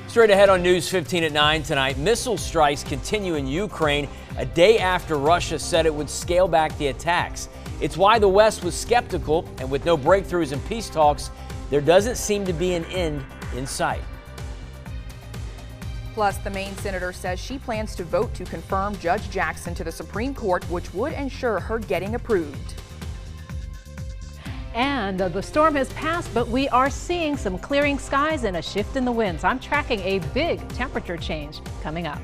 Straight ahead on News 15 at 9 tonight, missile strikes continue in Ukraine a day after Russia said it would scale back the attacks. It's why the West was skeptical, and with no breakthroughs in peace talks, there doesn't seem to be an end in sight. Plus, the Maine senator says she plans to vote to confirm Judge Jackson to the Supreme Court, which would ensure her getting approved. And the storm has passed, but we are seeing some clearing skies and a shift in the winds. I'm tracking a big temperature change coming up.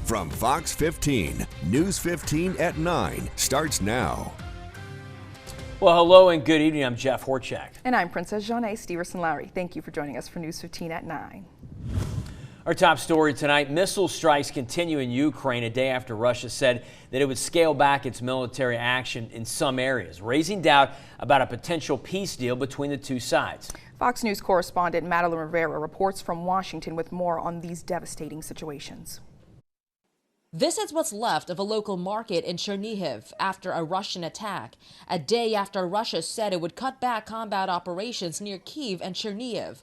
From Fox 15, News 15 at 9 starts now. Well, hello and good evening. I'm Jeff Horchak. And I'm Princess Jeanne Steverson-Lowry. Thank you for joining us for News 15 at 9. Our top story tonight, missile strikes continue in Ukraine a day after Russia said that it would scale back its military action in some areas, raising doubt about a potential peace deal between the two sides. Fox News correspondent Madeline Rivera reports from Washington with more on these devastating situations. This is what's left of a local market in Chernihiv after a Russian attack, a day after Russia said it would cut back combat operations near Kyiv and Chernihiv.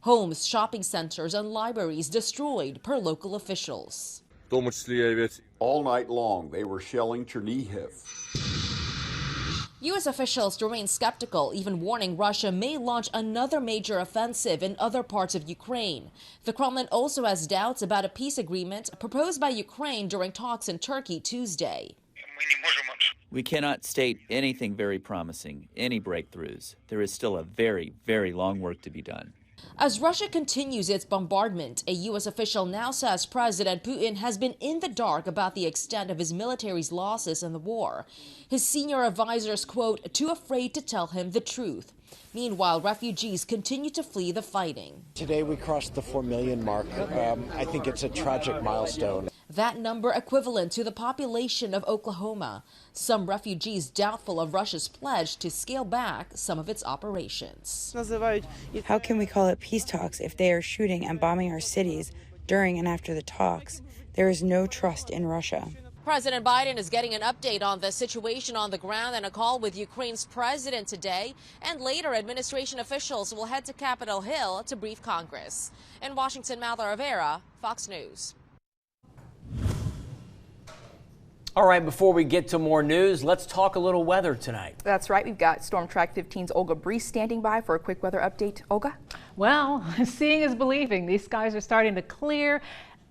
Homes, shopping centers, and libraries destroyed per local officials. All night long, they were shelling Chernihiv. U.S. officials remain skeptical, even warning Russia may launch another major offensive in other parts of Ukraine. The Kremlin also has doubts about a peace agreement proposed by Ukraine during talks in Turkey Tuesday. We cannot state anything very promising, any breakthroughs. There is still a very, very long work to be done. As Russia continues its bombardment, a U.S. official now says President Putin has been in the dark about the extent of his military's losses in the war. His senior advisors, quote, too afraid to tell him the truth. Meanwhile, refugees continue to flee the fighting. Today we crossed the 4 million mark. I think it's a tragic milestone. That number equivalent to the population of Oklahoma. Some refugees doubtful of Russia's pledge to scale back some of its operations. How can we call it peace talks if they are shooting and bombing our cities during and after the talks? There is no trust in Russia. President Biden is getting an update on the situation on the ground and a call with Ukraine's president today. And later, administration officials will head to Capitol Hill to brief Congress. In Washington, Madeline Rivera, Fox News. All right, before we get to more news, let's talk a little weather tonight. That's right. We've got Storm Track 15's Olga Brees standing by for a quick weather update. Olga? Well, seeing is believing. These skies are starting to clear.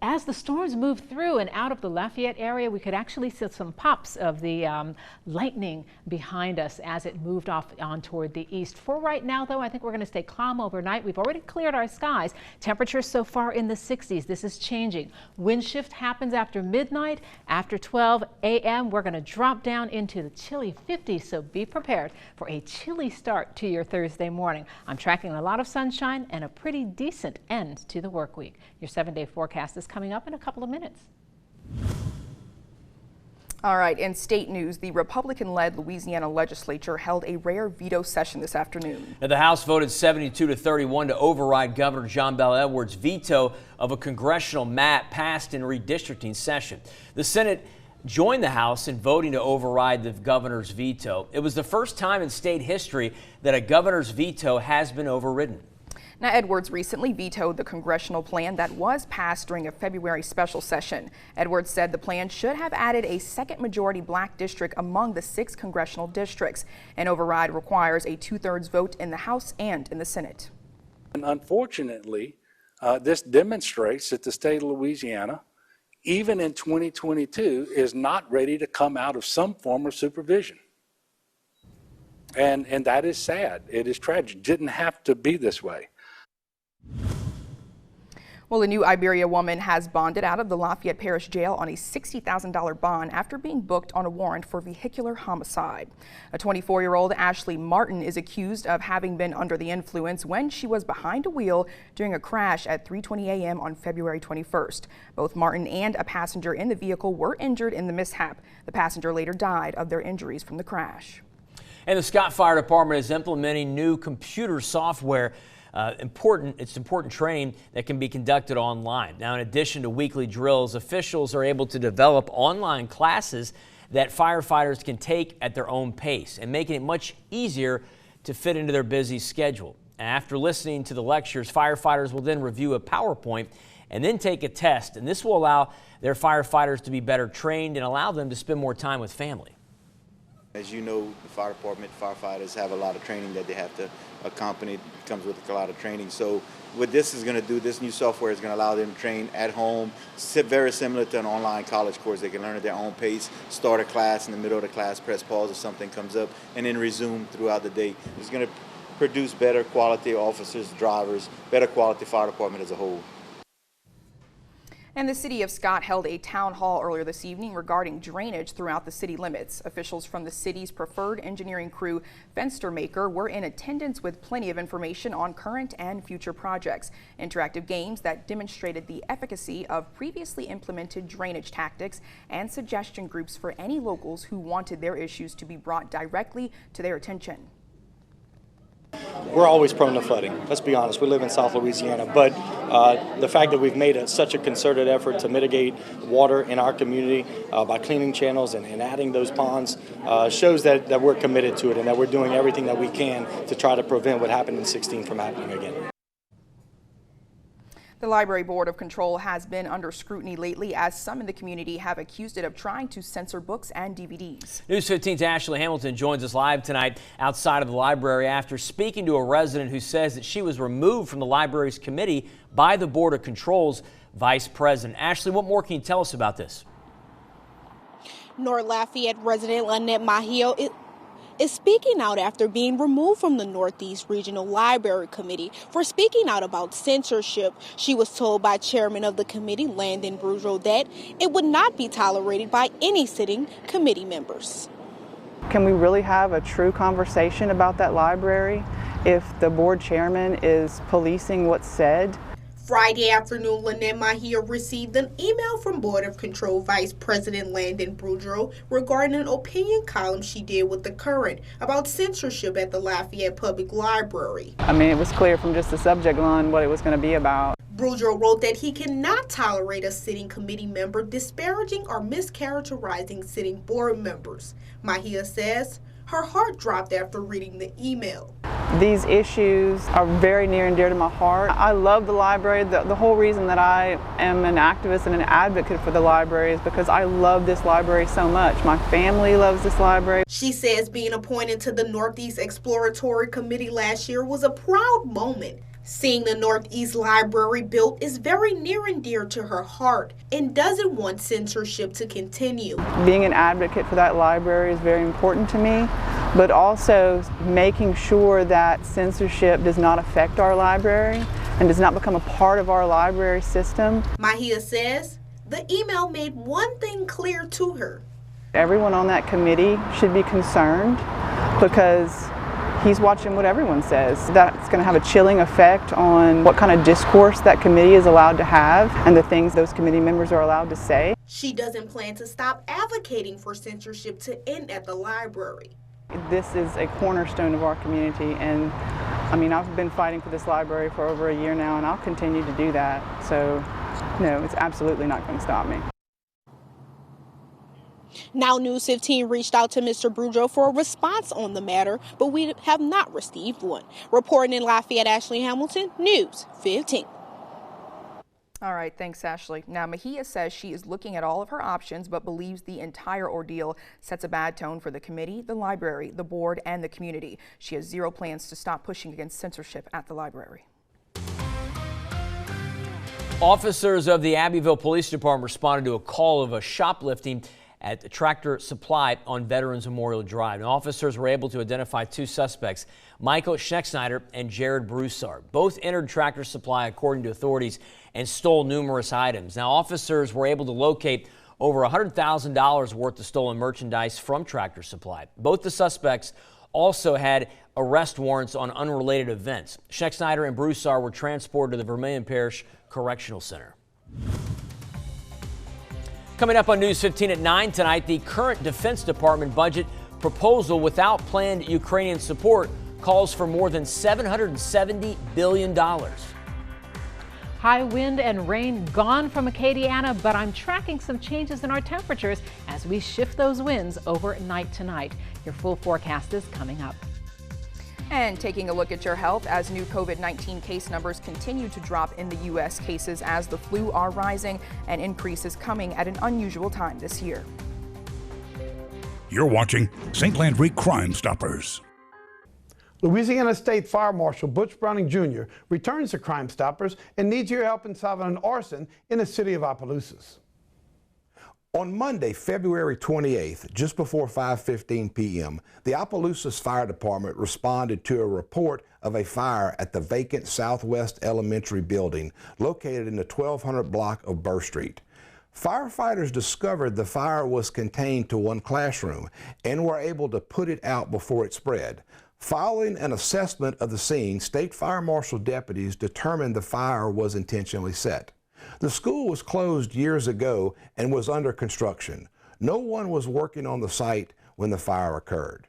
As the storms move through and out of the Lafayette area, we could actually see some pops of the lightning behind us as it moved off on toward the east. For right now, though, I think we're going to stay calm overnight. We've already cleared our skies. Temperatures so far in the 60s. This is changing. Wind shift happens after midnight. After 12 a.m., we're going to drop down into the chilly 50s, so be prepared for a chilly start to your Thursday morning. I'm tracking a lot of sunshine and a pretty decent end to the work week. Your 7-day forecast is coming up in a couple of minutes. All right, in state news, the Republican-led Louisiana Legislature held a rare veto session this afternoon. Now, the House voted 72-31 to override Governor John Bel Edwards' veto of a congressional map passed in redistricting session. The Senate joined the House in voting to override the governor's veto. It was the first time in state history that a governor's veto has been overridden. Now, Edwards recently vetoed the congressional plan that was passed during a February special session. Edwards said the plan should have added a second majority black district among the 6 congressional districts. An override requires a 2/3 vote in the House and in the Senate. And unfortunately, this demonstrates that the state of Louisiana, even in 2022, is not ready to come out of some form of supervision. And that is sad. It is tragic. It didn't have to be this way. Well, a new Iberia woman has bonded out of the Lafayette Parish Jail on a $60,000 bond after being booked on a warrant for vehicular homicide. A 24-year-old Ashley Martin is accused of having been under the influence when she was behind a wheel during a crash at 3:20 a.m. on February 21st. Both Martin and a passenger in the vehicle were injured in the mishap. The passenger later died of their injuries from the crash. And the Scott Fire Department is implementing new computer software. It's important training that can be conducted online. Now, in addition to weekly drills, officials are able to develop online classes that firefighters can take at their own pace and making it much easier to fit into their busy schedule. After listening to the lectures, firefighters will then review a PowerPoint and then take a test. And this will allow their firefighters to be better trained and allow them to spend more time with family. As you know, the fire department, firefighters have a lot of training that they have to accompany. It comes with a lot of training. So what this is going to do, this new software is going to allow them to train at home, very similar to an online college course. They can learn at their own pace, start a class in the middle of the class, press pause if something comes up, and then resume throughout the day. It's going to produce better quality officers, drivers, better quality fire department as a whole. And the city of Scott held a town hall earlier this evening regarding drainage throughout the city limits. Officials from the city's preferred engineering crew, Fenstermaker, were in attendance with plenty of information on current and future projects, interactive games that demonstrated the efficacy of previously implemented drainage tactics, and suggestion groups for any locals who wanted their issues to be brought directly to their attention. We're always prone to flooding. Let's be honest, we live in South Louisiana, but the fact that we've made such a concerted effort to mitigate water in our community by cleaning channels and adding those ponds shows that we're committed to it and that we're doing everything that we can to try to prevent what happened in 16 from happening again. The Library Board of Control has been under scrutiny lately as some in the community have accused it of trying to censor books and DVDs. News 15's Ashley Hamilton joins us live tonight outside of the library after speaking to a resident who says that she was removed from the library's committee by the Board of Control's vice president. Ashley, what more can you tell us about this? North Lafayette resident Lynette Mahio is speaking out after being removed from the Northeast Regional Library Committee for speaking out about censorship. She was told by chairman of the committee, Landon Boudreaux, that it would not be tolerated by any sitting committee members. Can we really have a true conversation about that library if the board chairman is policing what's said? Friday afternoon, Lynette Mahia received an email from Board of Control Vice President Landon Boudreaux regarding an opinion column she did with The Current about censorship at the Lafayette Public Library. I mean, it was clear from just the subject line what it was going to be about. Boudreaux wrote that he cannot tolerate a sitting committee member disparaging or mischaracterizing sitting board members. Mahia says her heart dropped after reading the email. These issues are very near and dear to my heart. I love the library. The whole reason that I am an activist and an advocate for the library is because I love this library so much. My family loves this library. She says being appointed to the Northeast Exploratory Committee last year was a proud moment. Seeing the Northeast Library built is very near and dear to her heart and doesn't want censorship to continue. Being an advocate for that library is very important to me, but also making sure that censorship does not affect our library and does not become a part of our library system. Mahia says the email made one thing clear to her. Everyone on that committee should be concerned because he's watching what everyone says. That's going to have a chilling effect on what kind of discourse that committee is allowed to have and the things those committee members are allowed to say. She doesn't plan to stop advocating for censorship to end at the library. This is a cornerstone of our community, and I mean, I've been fighting for this library for over a year now, and I'll continue to do that. So, no, it's absolutely not going to stop me. Now News 15 reached out to Mr. Boudreaux for a response on the matter, but we have not received one. Reporting in Lafayette, Ashley Hamilton, News 15. All right, thanks, Ashley. Now, Mahia says she is looking at all of her options, but believes the entire ordeal sets a bad tone for the committee, the library, the board, and the community. She has zero plans to stop pushing against censorship at the library. Officers of the Abbeville Police Department responded to a call of a shoplifting at the Tractor Supply on Veterans Memorial Drive. Now, officers were able to identify two suspects, Michael Schnecksnyder and Jared Broussard. Both entered Tractor Supply, according to authorities, and stole numerous items. Now, officers were able to locate over $100,000 worth of stolen merchandise from Tractor Supply. Both the suspects also had arrest warrants on unrelated events. Schnecksnyder and Broussard were transported to the Vermilion Parish Correctional Center. Coming up on News 15 at 9 tonight, the current Defense Department budget proposal without planned Ukrainian support calls for more than $770 billion. High wind and rain gone from Acadiana, but I'm tracking some changes in our temperatures as we shift those winds overnight tonight. Your full forecast is coming up. And taking a look at your health, as new COVID-19 case numbers continue to drop in the U.S., cases as the flu are rising, and increases coming at an unusual time this year. You're watching St. Landry Crime Stoppers. Louisiana State Fire Marshal Butch Browning Jr. returns to Crime Stoppers and needs your help in solving an arson in the city of Opelousas. On Monday, February 28th, just before 5:15 p.m., the Opelousas Fire Department responded to a report of a fire at the vacant Southwest Elementary building located in the 1200 block of Burr Street. Firefighters discovered the fire was contained to one classroom and were able to put it out before it spread. Following an assessment of the scene, State Fire Marshal deputies determined the fire was intentionally set. The school was closed years ago and was under construction. No one was working on the site when the fire occurred.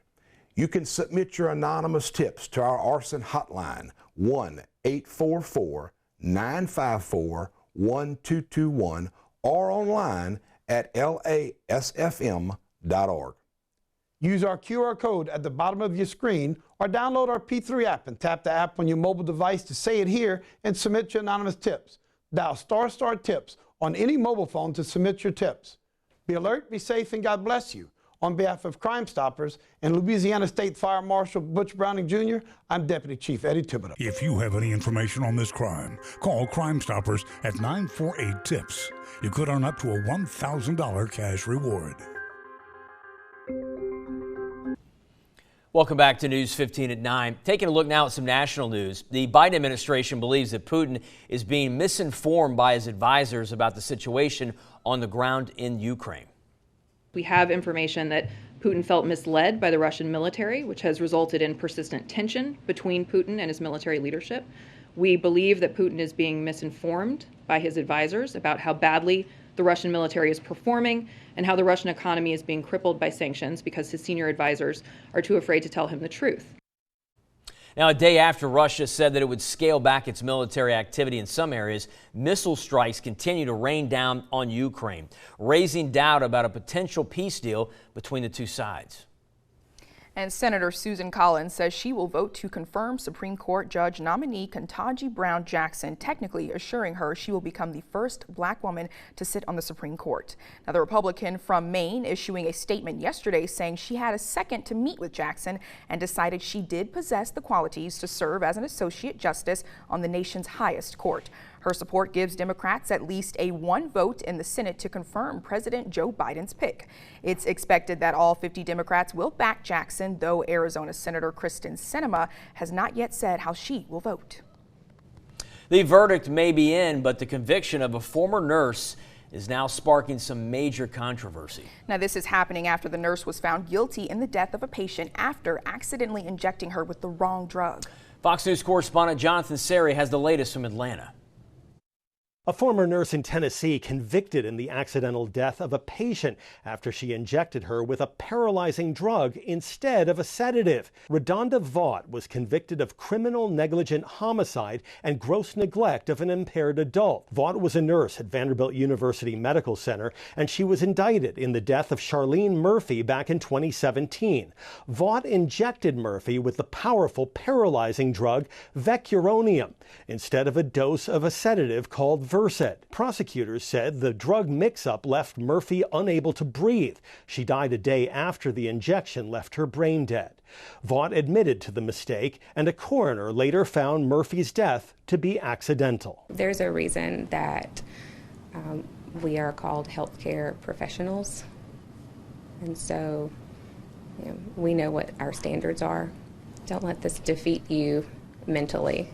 You can submit your anonymous tips to our arson hotline, 1-844-954-1221, or online at lasfm.org. Use our QR code at the bottom of your screen or download our P3 app and tap the app on your mobile device to say it here and submit your anonymous tips. Dial ** tips on any mobile phone to submit your tips. Be alert, be safe, and God bless you. On behalf of Crime Stoppers and Louisiana State Fire Marshal Butch Browning Jr., I'm Deputy Chief Eddie Thibodeau. If you have any information on this crime, call Crime Stoppers at 948-TIPS. You could earn up to a $1,000 cash reward. Welcome back to News 15 at 9. Taking a look now at some national news. The Biden administration believes that Putin is being misinformed by his advisors about the situation on the ground in Ukraine. We have information that Putin felt misled by the Russian military, which has resulted in persistent tension between Putin and his military leadership. We believe that Putin is being misinformed by his advisors about how badly the Russian military is performing and how the Russian economy is being crippled by sanctions because his senior advisors are too afraid to tell him the truth. Now, a day after Russia said that it would scale back its military activity in some areas, missile strikes continue to rain down on Ukraine, raising doubt about a potential peace deal between the two sides. And Senator Susan Collins says she will vote to confirm Supreme Court Judge nominee Ketanji Brown Jackson, technically assuring her she will become the first black woman to sit on the Supreme Court. Now, the Republican from Maine issuing a statement yesterday saying she had a second to meet with Jackson and decided she did possess the qualities to serve as an associate justice on the nation's highest court. Her support gives Democrats at least a 1 vote in the Senate to confirm President Joe Biden's pick. It's expected that all 50 Democrats will back Jackson, though Arizona Senator Kristen Sinema has not yet said how she will vote. The verdict may be in, but the conviction of a former nurse is now sparking some major controversy. Now, this is happening after the nurse was found guilty in the death of a patient after accidentally injecting her with the wrong drug. Fox News correspondent Jonathan Seri has the latest from Atlanta. A former nurse in Tennessee convicted in the accidental death of a patient after she injected her with a paralyzing drug instead of a sedative. Redonda Vaught was convicted of criminal negligent homicide and gross neglect of an impaired adult. Vaught was a nurse at Vanderbilt University Medical Center, and she was indicted in the death of Charlene Murphy back in 2017. Vaught injected Murphy with the powerful paralyzing drug vecuronium instead of a dose of a sedative called Versed. Prosecutors said the drug mix-up left Murphy unable to breathe. She died a day after the injection left her brain dead. Vaught admitted to the mistake, and a coroner later found Murphy's death to be accidental. There's a reason that we are called healthcare professionals, and so we know what our standards are. Don't let this defeat you mentally.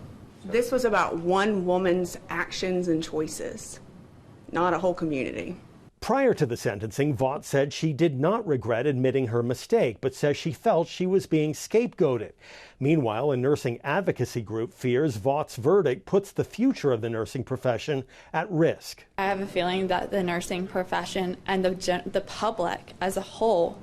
This was about one woman's actions and choices, not a whole community. Prior to the sentencing, Vaught said she did not regret admitting her mistake, but says she felt she was being scapegoated. Meanwhile, a nursing advocacy group fears Vaught's verdict puts the future of the nursing profession at risk. I have a feeling that the nursing profession and the public as a whole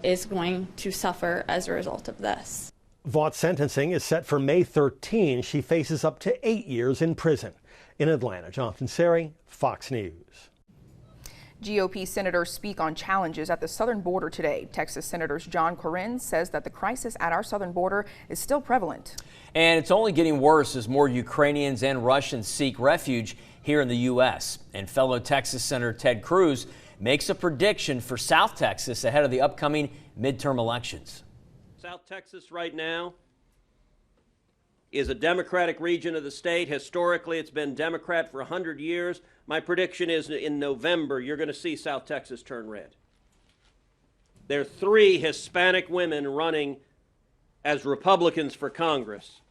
is going to suffer as a result of this. Vaught's sentencing is set for May 13. She faces up to 8 years in prison. In Atlanta, Jonathan Seri, Fox News. GOP senators speak on challenges at the southern border today. Texas Senators John Cornyn says that the crisis at our southern border is still prevalent. And it's only getting worse as more Ukrainians and Russians seek refuge here in the U.S. And fellow Texas Senator Ted Cruz makes a prediction for South Texas ahead of the upcoming midterm elections. South Texas right now is a Democratic region of the state. Historically, it's been Democrat for 100 years. My prediction is in November, you're going to see South Texas turn red. There are 3 Hispanic women running as Republicans for Congress.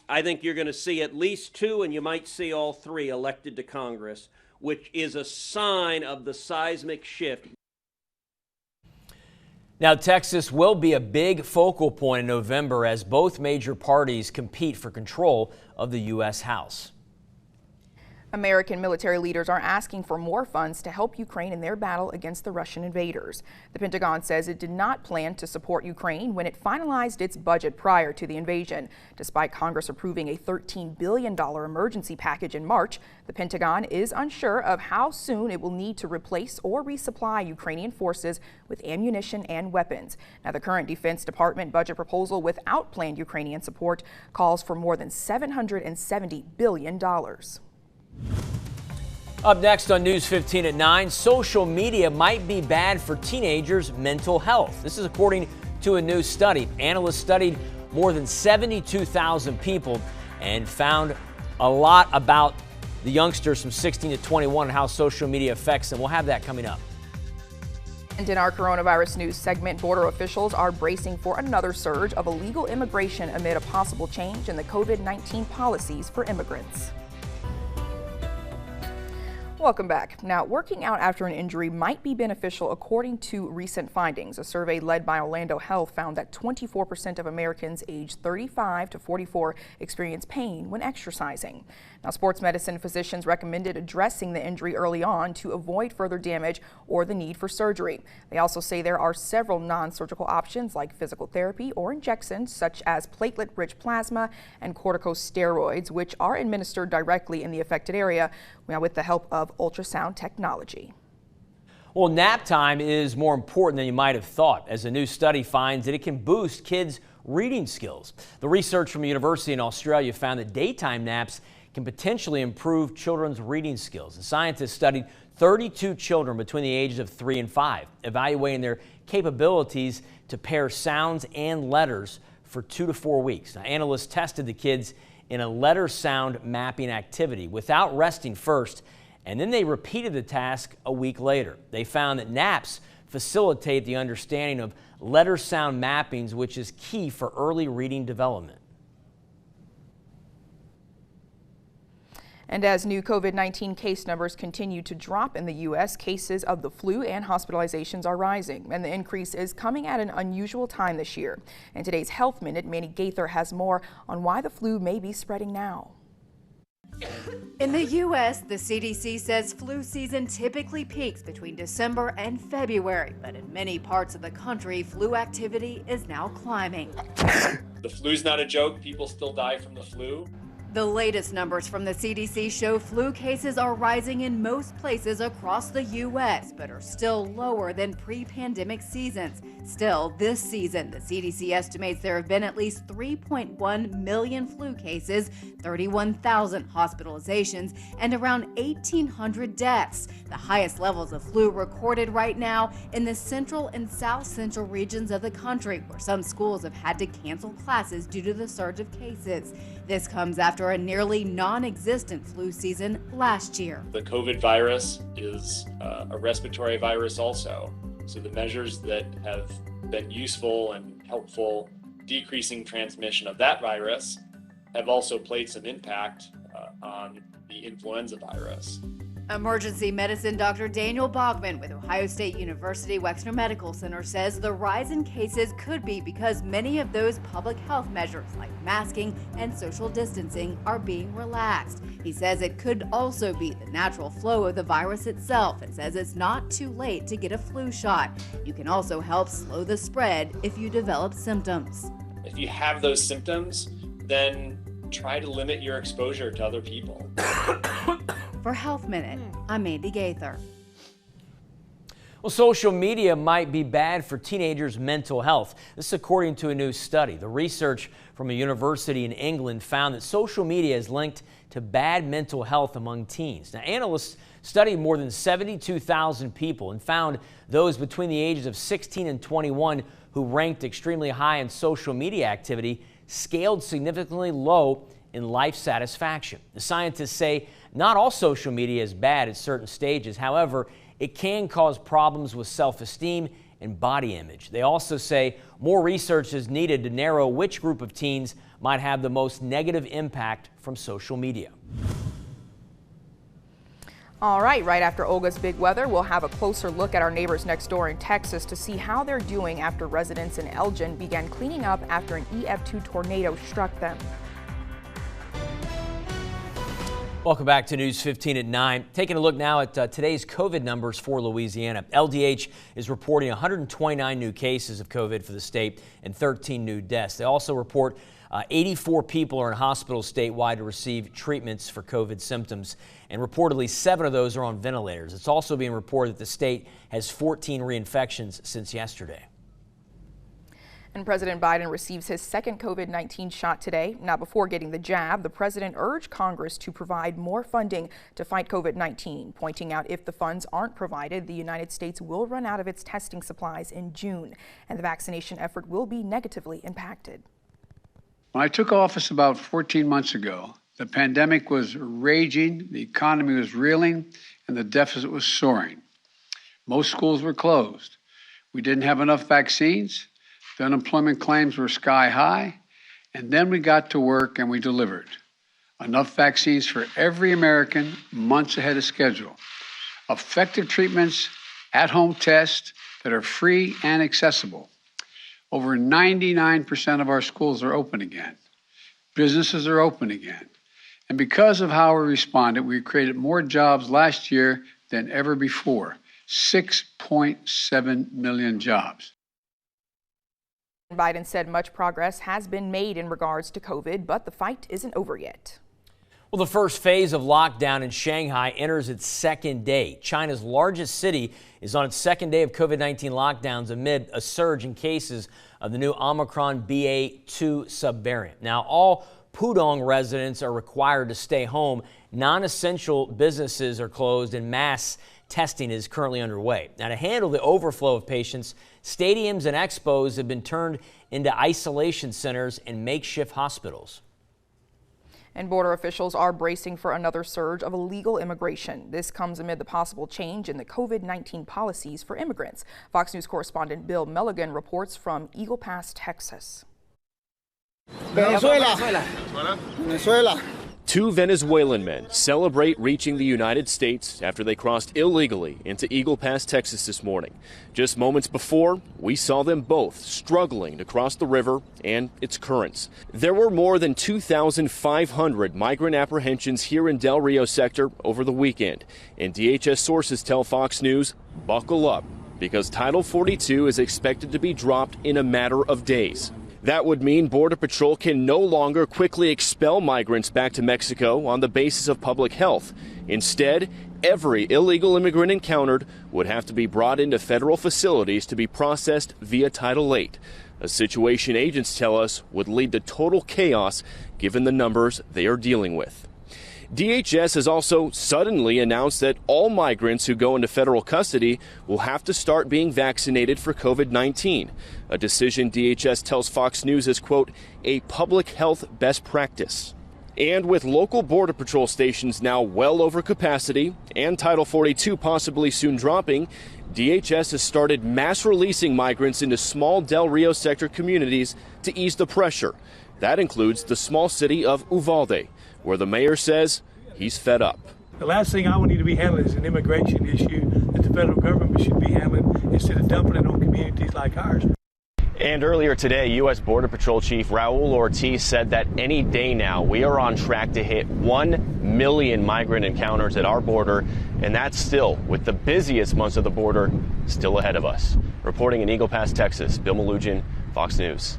I think you're going to see at least 2, and you might see all 3 elected to Congress, which is a sign of the seismic shift. Now, Texas will be a big focal point in November as both major parties compete for control of the U.S. House. American military leaders are asking for more funds to help Ukraine in their battle against the Russian invaders. The Pentagon says it did not plan to support Ukraine when it finalized its budget prior to the invasion. Despite Congress approving a $13 billion emergency package in March, the Pentagon is unsure of how soon it will need to replace or resupply Ukrainian forces with ammunition and weapons. Now, the current Defense Department budget proposal without planned Ukrainian support calls for more than $770 billion. Up next on News 15 at 9, social media might be bad for teenagers' mental health. This is according to a new study. Analysts studied more than 72,000 people and found a lot about the youngsters from 16 to 21 and how social media affects them. We'll have that coming up. And in our coronavirus news segment, border officials are bracing for another surge of illegal immigration amid a possible change in the COVID-19 policies for immigrants. Welcome back. Now, working out after an injury might be beneficial according to recent findings. A survey led by Orlando Health found that 24% of Americans aged 35 to 44 experience pain when exercising. Now, sports medicine physicians recommended addressing the injury early on to avoid further damage or the need for surgery. They also say there are several non-surgical options like physical therapy or injections such as platelet-rich plasma and corticosteroids, which are administered directly in the affected area with the help of ultrasound technology. Well, nap time is more important than you might have thought, as a new study finds that it can boost kids' reading skills. The research from a university in Australia found that daytime naps can potentially improve children's reading skills. The scientists studied 32 children between the ages of 3 and 5, evaluating their capabilities to pair sounds and letters for 2 to 4 weeks. Now, analysts tested the kids in a letter sound mapping activity without resting first, and then they repeated the task a week later. They found that naps facilitate the understanding of letter sound mappings, which is key for early reading development. And as new COVID-19 case numbers continue to drop in the U.S., cases of the flu and hospitalizations are rising, and the increase is coming at an unusual time this year. In today's Health Minute, Manny Gaither has more on why the flu may be spreading now. In the U.S., the CDC says flu season typically peaks between December and February, but in many parts of the country, flu activity is now climbing. The flu's not a joke. People still die from the flu. The latest numbers from the CDC show flu cases are rising in most places across the U.S., but are still lower than pre-pandemic seasons. Still, this season, the CDC estimates there have been at least 3.1 million flu cases, 31,000 hospitalizations, and around 1,800 deaths, the highest levels of flu recorded right now in the central and south central regions of the country, where some schools have had to cancel classes due to the surge of cases. This comes after a nearly non-existent flu season last year. The COVID virus is a respiratory virus also. So the measures that have been useful and helpful decreasing transmission of that virus have also played some impact on the influenza virus. Emergency medicine Dr. Daniel Bogman with Ohio State University Wexner Medical Center says the rise in cases could be because many of those public health measures like masking and social distancing are being relaxed. He says it could also be the natural flow of the virus itself and says it's not too late to get a flu shot. You can also help slow the spread if you develop symptoms. If you have those symptoms, then try to limit your exposure to other people. For Health Minute, I'm Andy Gaither. Well, social media might be bad for teenagers' mental health. This is according to a new study. The research from a university in England found that social media is linked to bad mental health among teens. Now, analysts studied more than 72,000 people and found those between the ages of 16 and 21 who ranked extremely high in social media activity scaled significantly low in life satisfaction. The scientists say not all social media is bad at certain stages. However, it can cause problems with self-esteem and body image. They also say more research is needed to narrow which group of teens might have the most negative impact from social media. All right after Olga's big weather, we'll have a closer look at our neighbors next door in Texas to see how they're doing after residents in Elgin began cleaning up after an EF2 tornado struck them. Welcome back to News 15 at 9. Taking a look now at today's COVID numbers for Louisiana. LDH is reporting 129 new cases of COVID for the state and 13 new deaths. They also report 84 people are in hospitals statewide to receive treatments for COVID symptoms, and reportedly 7 of those are on ventilators. It's also being reported that the state has 14 reinfections since yesterday. And President Biden receives his second COVID-19 shot today. Now, before getting the jab, the president urged Congress to provide more funding to fight COVID-19, pointing out if the funds aren't provided, the United States will run out of its testing supplies in June, and the vaccination effort will be negatively impacted. When I took office about 14 months ago, the pandemic was raging, the economy was reeling, and the deficit was soaring. Most schools were closed. We didn't have enough vaccines. The unemployment claims were sky high, and then we got to work and we delivered. Enough vaccines for every American months ahead of schedule. Effective treatments, at-home tests that are free and accessible. Over 99% of our schools are open again. Businesses are open again. And because of how we responded, we created more jobs last year than ever before. 6.7 million jobs. Biden said much progress has been made in regards to COVID, but the fight isn't over yet. Well, the first phase of lockdown in Shanghai enters its second day. China's largest city is on its second day of COVID-19 lockdowns amid a surge in cases of the new Omicron BA.2 subvariant. Now, all Pudong residents are required to stay home. Non-essential businesses are closed and mass testing is currently underway. Now, to handle the overflow of patients, stadiums and expos have been turned into isolation centers and makeshift hospitals. And border officials are bracing for another surge of illegal immigration. This comes amid the possible change in the COVID-19 policies for immigrants. Fox News correspondent Bill Mulligan reports from Eagle Pass, Texas. Venezuela. 2 Venezuelan men celebrate reaching the United States after they crossed illegally into Eagle Pass, Texas this morning. Just moments before, we saw them both struggling to cross the river and its currents. There were more than 2,500 migrant apprehensions here in Del Rio sector over the weekend. And DHS sources tell Fox News, buckle up, because Title 42 is expected to be dropped in a matter of days. That would mean Border Patrol can no longer quickly expel migrants back to Mexico on the basis of public health. Instead, every illegal immigrant encountered would have to be brought into federal facilities to be processed via Title 8, a situation agents tell us would lead to total chaos given the numbers they are dealing with. DHS has also suddenly announced that all migrants who go into federal custody will have to start being vaccinated for COVID-19, a decision DHS tells Fox News is, quote, a public health best practice. And with local Border Patrol stations now well over capacity and Title 42 possibly soon dropping, DHS has started mass releasing migrants into small Del Rio sector communities to ease the pressure. That includes the small city of Uvalde, where the mayor says he's fed up. The last thing I would need to be handling is an immigration issue that the federal government should be handling instead of dumping it on communities like ours. And earlier today, U.S. Border Patrol Chief Raul Ortiz said that any day now we are on track to hit 1 million migrant encounters at our border, and that's still with the busiest months of the border still ahead of us. Reporting in Eagle Pass, Texas, Bill Mulligan, Fox News.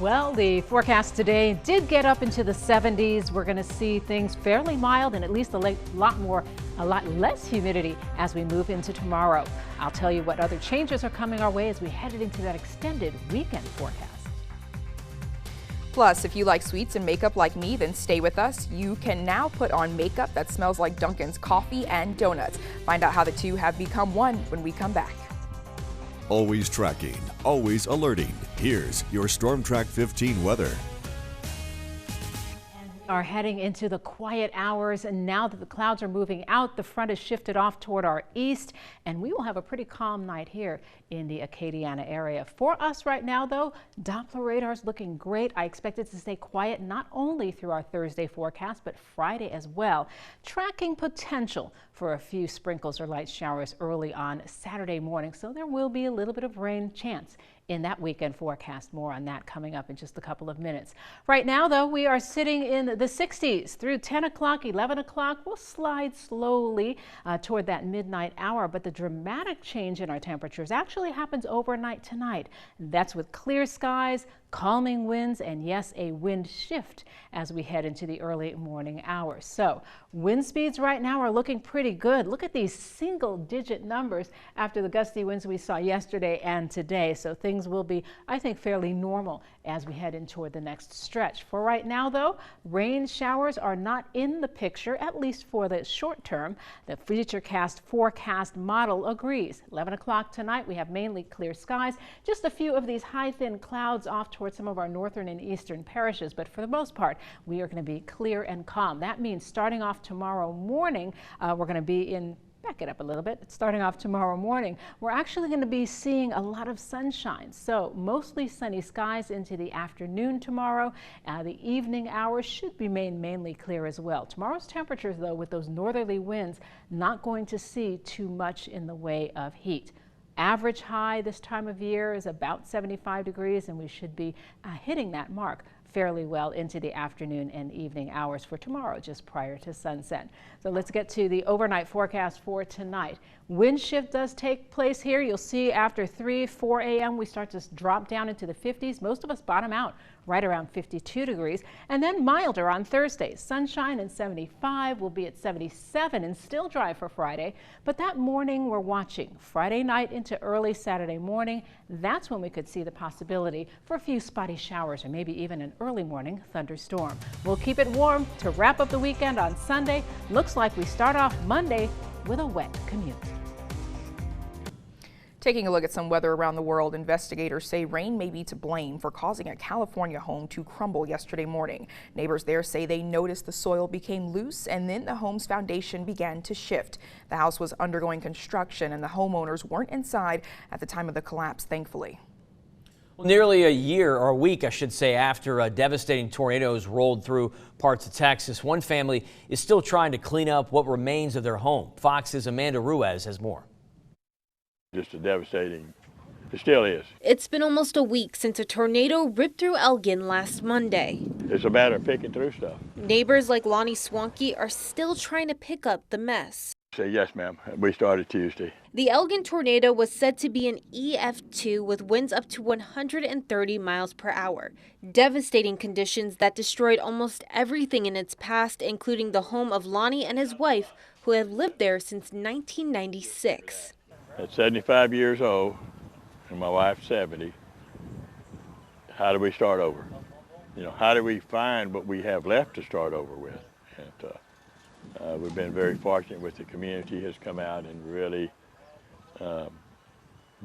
Well, the forecast today did get up into the 70s. We're going to see things fairly mild and at least a lot less humidity as we move into tomorrow. I'll tell you what other changes are coming our way as we headed into that extended weekend forecast. Plus, if you like sweets and makeup like me, then stay with us. You can now put on makeup that smells like Dunkin's coffee and donuts. Find out how the two have become one when we come back. Always tracking, always alerting. Here's your Storm Track 15 weather. Are heading into the quiet hours, and now that the clouds are moving out, the front is shifted off toward our east, and we will have a pretty calm night here in the Acadiana area. For us right now, though, Doppler radar is looking great. I expect it to stay quiet not only through our Thursday forecast, but Friday as well. Tracking potential for a few sprinkles or light showers early on Saturday morning, so there will be a little bit of rain chance in that weekend forecast. More on that coming up in just a couple of minutes. Right now, though, we are sitting in the 60s through 10 o'clock, 11 o'clock. We'll slide slowly toward that midnight hour, but the dramatic change in our temperatures actually happens overnight tonight. That's with clear skies, calming winds, and yes, a wind shift as we head into the early morning hours. So wind speeds right now are looking pretty good. Look at these single-digit numbers after the gusty winds we saw yesterday and today. So things will be, I think, fairly normal as we head in toward the next stretch. For right now, though, rain showers are not in the picture, at least for the short term. The Futurecast forecast model agrees. 11 o'clock tonight, we have mainly clear skies. Just a few of these high, thin clouds off towards some of our northern and eastern parishes, but for the most part, we are going to be clear and calm. That means starting off tomorrow morning, we're going to be in back it up a little bit. Starting off tomorrow morning, we're actually going to be seeing a lot of sunshine. So mostly sunny skies into the afternoon tomorrow. The evening hours should remain mainly clear as well. Tomorrow's temperatures, though, with those northerly winds, not going to see too much in the way of heat. Average high this time of year is about 75 degrees, and we should be hitting that mark fairly well into the afternoon and evening hours for tomorrow, just prior to sunset. So let's get to the overnight forecast for tonight. Wind shift does take place here. You'll see after 4 a.m. we start to drop down into the 50s. Most of us bottom out right around 52 degrees, and then milder on Thursday. Sunshine and 75, will be at 77 and still dry for Friday. But that morning we're watching Friday night into early Saturday morning. That's when we could see the possibility for a few spotty showers or maybe even an early morning thunderstorm. We'll keep it warm to wrap up the weekend on Sunday. Looks like we start off Monday with a wet commute. Taking a look at some weather around the world, investigators say rain may be to blame for causing a California home to crumble yesterday morning. Neighbors there say they noticed the soil became loose and then the home's foundation began to shift. The house was undergoing construction and the homeowners weren't inside at the time of the collapse, thankfully. Well, nearly a year, or a week, I should say, after devastating tornadoes rolled through parts of Texas, one family is still trying to clean up what remains of their home. Fox's Amanda Ruiz has more. Just a devastating, it still is. It's been almost a week since a tornado ripped through Elgin last Monday. It's a matter of picking through stuff. Neighbors like Lonnie Swanky are still trying to pick up the mess. Say yes, ma'am. We started Tuesday. The Elgin tornado was said to be an EF2 with winds up to 130 miles per hour. Devastating conditions that destroyed almost everything in its path, including the home of Lonnie and his wife, who had lived there since 1996. At 75 years old, and my wife's 70, how do we start over? You know, how do we find what we have left to start over with? And we've been very fortunate with the community has come out and really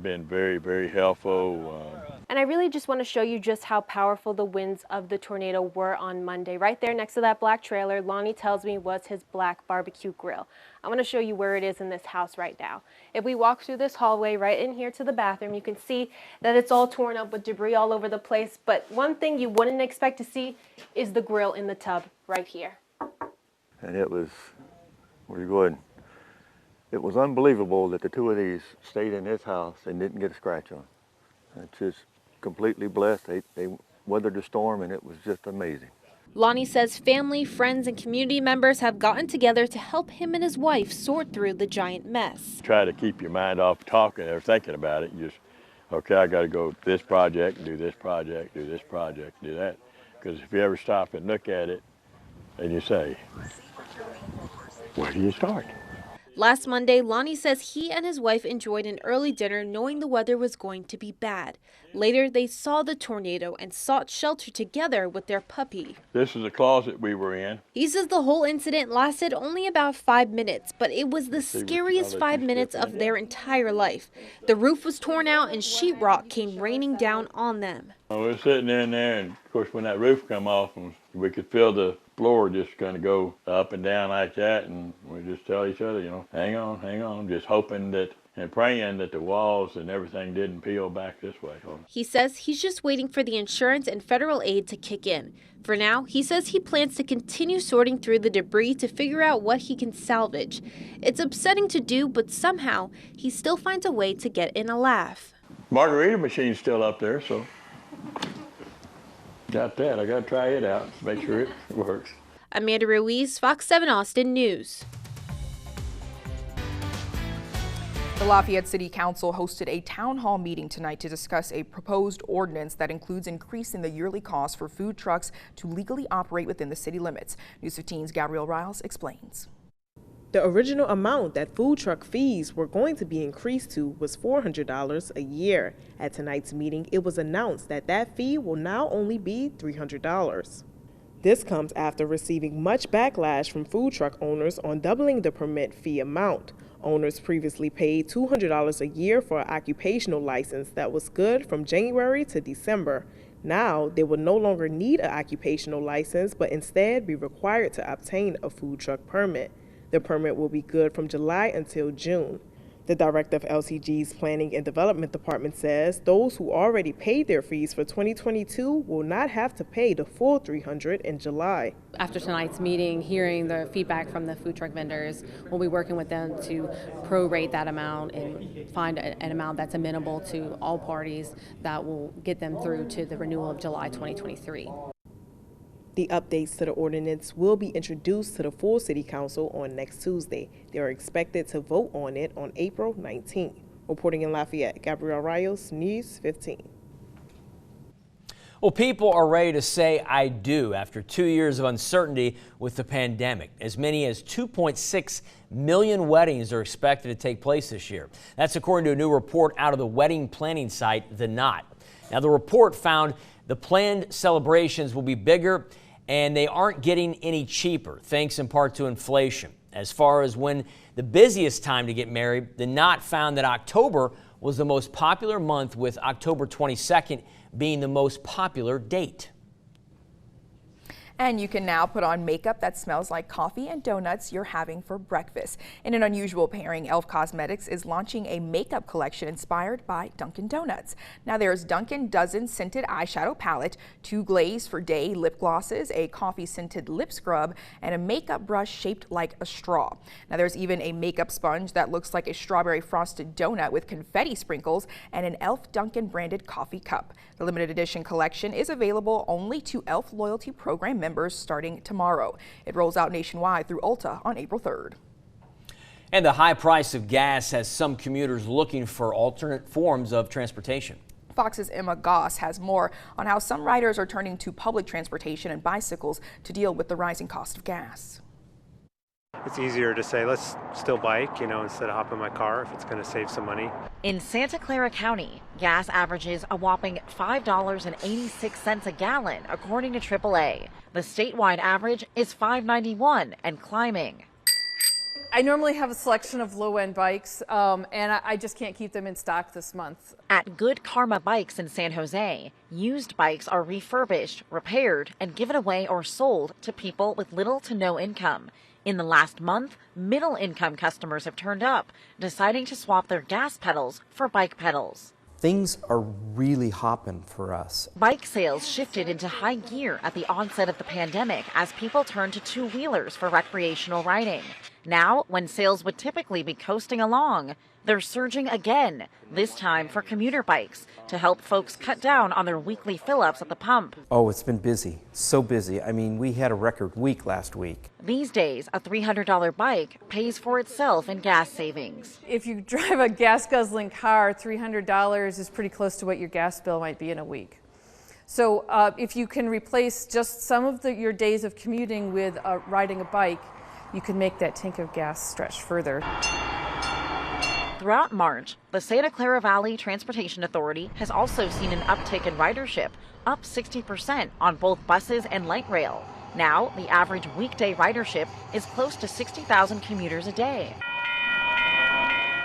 been very, very helpful. And I really just want to show you just how powerful the winds of the tornado were on Monday. Right there next to that black trailer, Lonnie tells me was his black barbecue grill. I'm going to show you where it is in this house right now. If we walk through this hallway right in here to the bathroom, you can see that it's all torn up with debris all over the place. But one thing you wouldn't expect to see is the grill in the tub right here. And it was, where you going? It was unbelievable that the two of these stayed in this house and didn't get a scratch on. It's just completely blessed. They weathered the storm and it was just amazing. Lonnie says family, friends, and community members have gotten together to help him and his wife sort through the giant mess. Try to keep your mind off talking or thinking about it. You just okay, I got to go this project, do this project, do this project, do that. Because if you ever stop and look at it, and you say, where do you start? Last Monday, Lonnie says he and his wife enjoyed an early dinner knowing the weather was going to be bad. Later, they saw the tornado and sought shelter together with their puppy. This is the closet we were in. He says the whole incident lasted only about 5 minutes, but it was the scariest 5 minutes of their entire life. The roof was torn out and sheetrock came raining down on them. We were sitting in there, and of course when that roof come off, we could feel the floor just kind of go up and down like that, and we just tell each other, you know, hang on, just hoping that and praying that the walls and everything didn't peel back this way. He says he's just waiting for the insurance and federal aid to kick in. For now, he says he plans to continue sorting through the debris to figure out what he can salvage. It's upsetting to do, but somehow he still finds a way to get in a laugh. Margarita machine's still up there, so got that. I got to try it out, make sure it works. Amanda Ruiz, Fox 7 Austin News. The Lafayette City Council hosted a town hall meeting tonight to discuss a proposed ordinance that includes increasing the yearly cost for food trucks to legally operate within the city limits. News 15's Gabrielle Riles explains. The original amount that food truck fees were going to be increased to was $400 a year. At tonight's meeting, it was announced that that fee will now only be $300. This comes after receiving much backlash from food truck owners on doubling the permit fee amount. Owners previously paid $200 a year for an occupational license that was good from January to December. Now, they will no longer need an occupational license, but instead be required to obtain a food truck permit. The permit will be good from July until June. The director of LCG's Planning and Development Department says those who already paid their fees for 2022 will not have to pay the full $300 in July. After tonight's meeting, hearing the feedback from the food truck vendors, we'll be working with them to prorate that amount and find an amount that's amenable to all parties that will get them through to the renewal of July 2023. The updates to the ordinance will be introduced to the full City Council on next Tuesday. They are expected to vote on it on April 19th. Reporting in Lafayette, Gabrielle Rios, News 15. Well, people are ready to say I do after 2 years of uncertainty with the pandemic. As many as 2.6 million weddings are expected to take place this year. That's according to a new report out of the wedding planning site, The Knot. Now, the report found the planned celebrations will be bigger and they aren't getting any cheaper, thanks in part to inflation. As far as when the busiest time to get married, The Knot found that October was the most popular month, with October 22nd being the most popular date. And you can now put on makeup that smells like coffee and donuts you're having for breakfast. In an unusual pairing, Elf Cosmetics is launching a makeup collection inspired by Dunkin' Donuts. Now there's Dunkin' Dozen Scented Eyeshadow Palette, 2 Glaze for Day lip glosses, a coffee scented lip scrub, and a makeup brush shaped like a straw. Now there's even a makeup sponge that looks like a strawberry frosted donut with confetti sprinkles, and an Elf Dunkin' branded coffee cup. The limited edition collection is available only to Elf Loyalty Program members starting tomorrow. It rolls out nationwide through Ulta on April 3rd. And the high price of gas has some commuters looking for alternate forms of transportation. Fox's Emma Goss has more on how some riders are turning to public transportation and bicycles to deal with the rising cost of gas. It's easier to say, let's still bike, instead of hop in my car if it's going to save some money. In Santa Clara County, gas averages a whopping $5.86 a gallon, according to AAA. The statewide average is $5.91 and climbing. I normally have a selection of low-end bikes, and I just can't keep them in stock this month. At Good Karma Bikes in San Jose, used bikes are refurbished, repaired, and given away or sold to people with little to no income. In the last month, middle-income customers have turned up, deciding to swap their gas pedals for bike pedals. Things are really hopping for us. Bike sales shifted into high gear at the onset of the pandemic as people turned to two-wheelers for recreational riding. Now, when sales would typically be coasting along, they're surging again, this time for commuter bikes, to help folks cut down on their weekly fill-ups at the pump. Oh, it's been busy, so busy. I mean, we had a record week last week. These days, a $300 bike pays for itself in gas savings. If you drive a gas guzzling car, $300 is pretty close to what your gas bill might be in a week. So if you can replace just some of your days of commuting with riding a bike, you can make that tank of gas stretch further. Throughout March, the Santa Clara Valley Transportation Authority has also seen an uptick in ridership, up 60% on both buses and light rail. Now, the average weekday ridership is close to 60,000 commuters a day,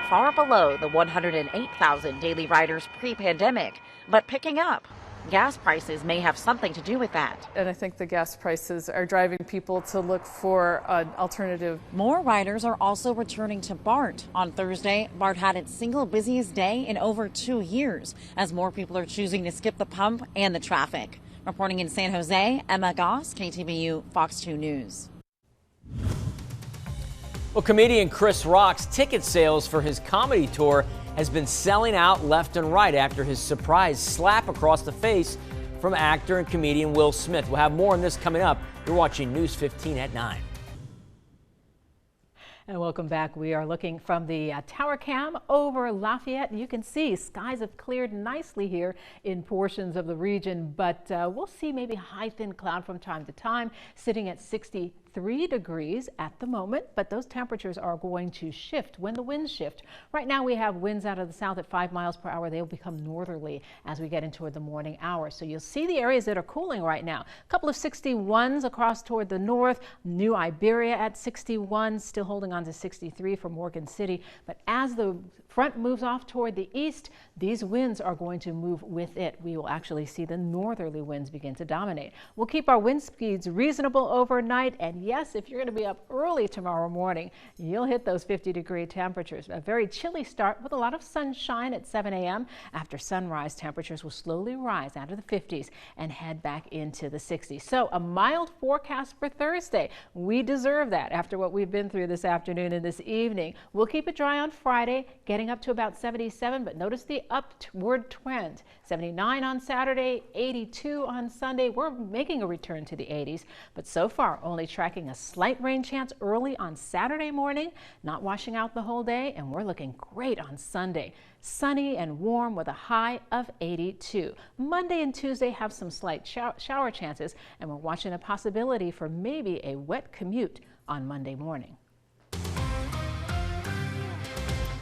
far below the 108,000 daily riders pre-pandemic, but picking up. Gas prices may have something to do with that. And I think the gas prices are driving people to look for an alternative. More riders are also returning to BART. On Thursday, BART had its single busiest day in over 2 years, as more people are choosing to skip the pump and the traffic. Reporting in San Jose, Emma Goss, KTVU, Fox 2 News. Well, comedian Chris Rock's ticket sales for his comedy tour has been selling out left and right after his surprise slap across the face from actor and comedian Will Smith. We'll have more on this coming up. You're watching News 15 at 9. And welcome back. We are looking from the tower cam over Lafayette. You can see skies have cleared nicely here in portions of the region, but we'll see maybe high thin cloud from time to time, sitting at 63 degrees at the moment, but those temperatures are going to shift when the winds shift. Right now we have winds out of the south at 5 miles per hour. They will become northerly as we get into the morning hours. So you'll see the areas that are cooling right now. A couple of 61s across toward the north. New Iberia at 61, still holding on to 63 for Morgan City. But as the front moves off toward the east, these winds are going to move with it. We will actually see the northerly winds begin to dominate. We'll keep our wind speeds reasonable overnight, and yes, if you're going to be up early tomorrow morning, you'll hit those 50-degree temperatures. A very chilly start with a lot of sunshine at 7 a.m. After sunrise, temperatures will slowly rise out of the 50s and head back into the 60s. So a mild forecast for Thursday. We deserve that after what we've been through this afternoon and this evening. We'll keep it dry on Friday, getting up to about 77, but notice the upward trend. 79 on Saturday, 82 on Sunday. We're making a return to the 80s, but so far only tracking a slight rain chance early on Saturday morning, not washing out the whole day, and we're looking great on Sunday. Sunny and warm with a high of 82. Monday and Tuesday have some slight shower chances, and we're watching a possibility for maybe a wet commute on Monday morning.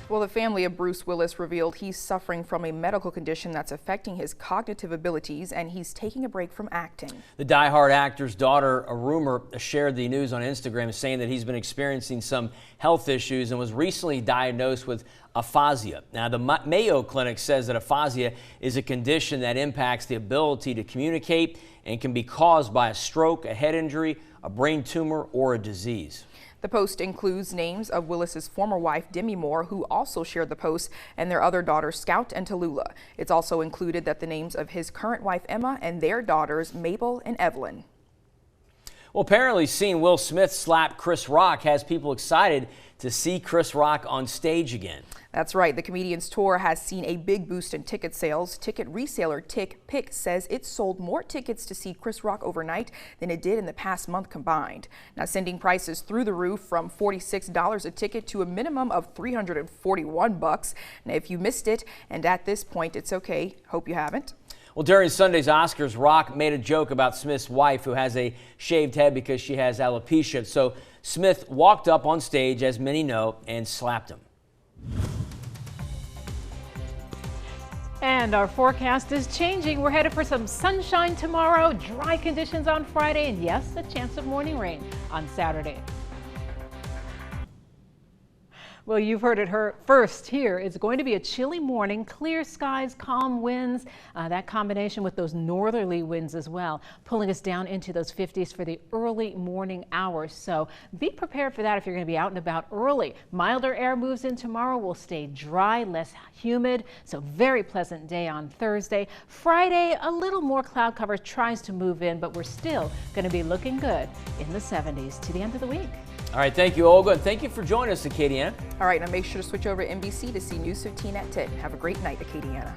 Well, the family of Bruce Willis revealed he's suffering from a medical condition that's affecting his cognitive abilities, and he's taking a break from acting. The die-hard actor's daughter, a rumor, shared the news on Instagram, saying that he's been experiencing some health issues and was recently diagnosed with aphasia. Now, the Mayo Clinic says that aphasia is a condition that impacts the ability to communicate and can be caused by a stroke, a head injury, a brain tumor, or a disease. The post includes names of Willis's former wife, Demi Moore, who also shared the post, and their other daughters, Scout and Tallulah. It's also included that the names of his current wife, Emma, and their daughters, Mabel and Evelyn. Well, apparently seeing Will Smith slap Chris Rock has people excited to see Chris Rock on stage again. That's right. The comedian's tour has seen a big boost in ticket sales. Ticket reseller TickPick says it sold more tickets to see Chris Rock overnight than it did in the past month combined. Now, sending prices through the roof from $46 a ticket to a minimum of $341. Now, if you missed it, and at this point, it's okay. Hope you haven't. Well, during Sunday's Oscars, Rock made a joke about Smith's wife, who has a shaved head because she has alopecia. So Smith walked up on stage, as many know, and slapped him. And our forecast is changing. We're headed for some sunshine tomorrow, dry conditions on Friday, and yes, a chance of morning rain on Saturday. Well, you've heard it first here. It's going to be a chilly morning, clear skies, calm winds, that combination with those northerly winds as well, pulling us down into those 50s for the early morning hours. So be prepared for that if you're going to be out and about early. Milder air moves in tomorrow. Will stay dry, less humid. So very pleasant day on Thursday. Friday, a little more cloud cover tries to move in, but we're still going to be looking good in the 70s to the end of the week. All right, thank you, Olga, and thank you for joining us, Acadiana. All right, now make sure to switch over to NBC to see News 15 at 10. Have a great night, Acadiana.